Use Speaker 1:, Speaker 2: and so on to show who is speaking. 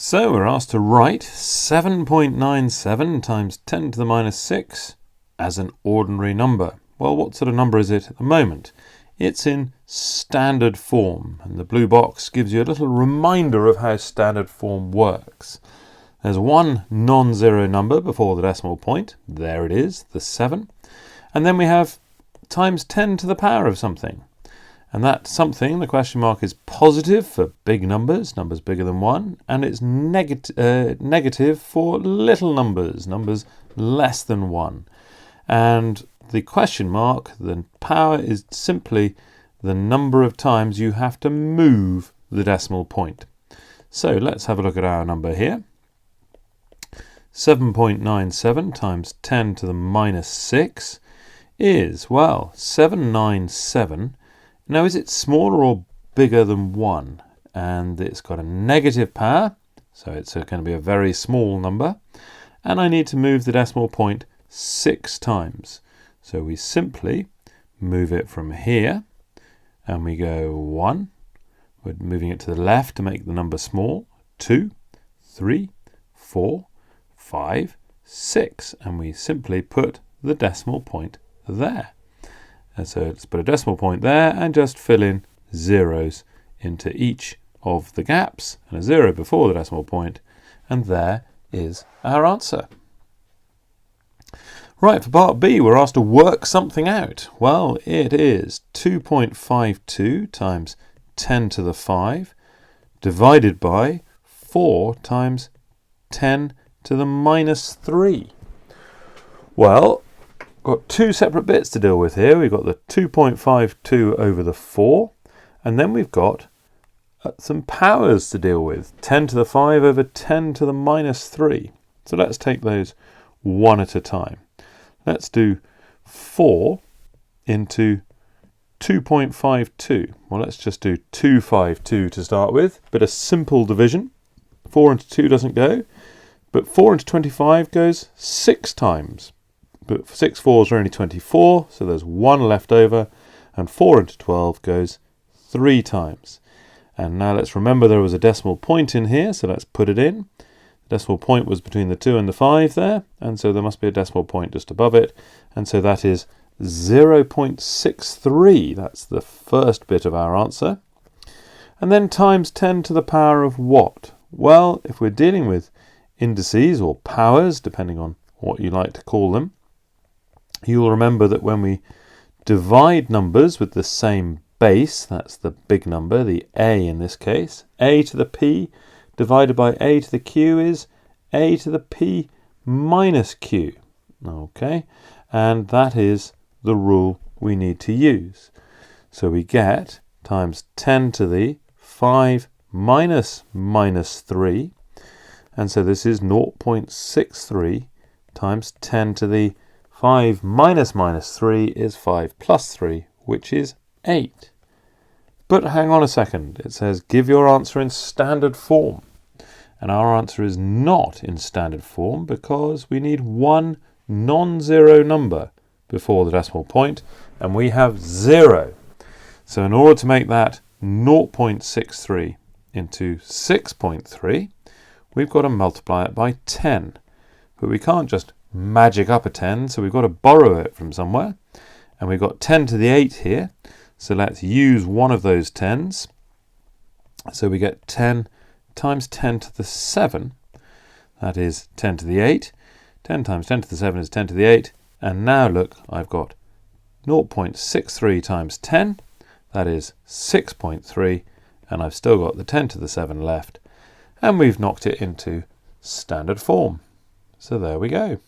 Speaker 1: So we're asked to write 7.97 times 10 to the minus 6 as an ordinary number. Well, what sort of number is it at the moment? It's in standard form, and the blue box gives you a little reminder of how standard form works. There's one non-zero number before the decimal point. There it is, the 7. And then we have times 10 to the power of something. And that something, the question mark, is positive for big numbers, numbers bigger than 1, and it's negative for little numbers, numbers less than 1. And the question mark, the power, is simply the number of times you have to move the decimal point. So let's have a look at our number here. 7.97 times 10 to the minus 6 is, well, 797. Now, is it smaller or bigger than 1? And it's got a negative power, so it's going to be a very small number. And I need to move the decimal point 6 times. So we simply move it from here, and we go 1. We're moving it to the left to make the number small. 2, 3, 4, 5, 6. And we simply put the decimal point there. And so let's put a decimal point there and just fill in zeros into each of the gaps and a 0 before the decimal point, and there is our answer. Right, for part B we're asked to work something out. Well, it is 2.52 times 10 to the 5 divided by 4 times 10 to the minus 3. Well, got two separate bits to deal with here. We've got the 2.52 over the 4, and then we've got some powers to deal with. 10 to the 5 over 10 to the minus 3. So let's take those one at a time. Let's do 4 into 2.52. Well, let's just do 252 to start with. Bit of simple division. 4 into 2 doesn't go, but 4 into 25 goes 6 times. But 6 4s are only 24, so there's 1 left over, and 4 into 12 goes 3 times. And now let's remember there was a decimal point in here, so let's put it in. The decimal point was between the 2 and the 5 there, and so there must be a decimal point just above it, and so that is 0.63. That's the first bit of our answer. And then times 10 to the power of what? Well, if we're dealing with indices or powers, depending on what you like to call them, you'll remember that when we divide numbers with the same base, that's the big number, the a in this case, a to the p divided by a to the q is a to the p minus q. Okay, and that is the rule we need to use. So we get times 10 to the 5 minus 3, and so this is 0.63 times 10 to the 5 minus 3 is 5 plus 3, which is 8. But hang on a second, it says give your answer in standard form. And our answer is not in standard form because we need one non-zero number before the decimal point, and we have 0. So in order to make that 0.63 into 6.3, we've got to multiply it by 10. But we can't just magic up a 10, so we've got to borrow it from somewhere. And we've got 10 to the 8 here, so let's use one of those 10s. So we get 10 times 10 to the 7, that is 10 to the 8. 10 times 10 to the 7 is 10 to the 8. And now look, I've got 0.63 times 10, that is 6.3, and I've still got the 10 to the 7 left. And we've knocked it into standard form. So there we go.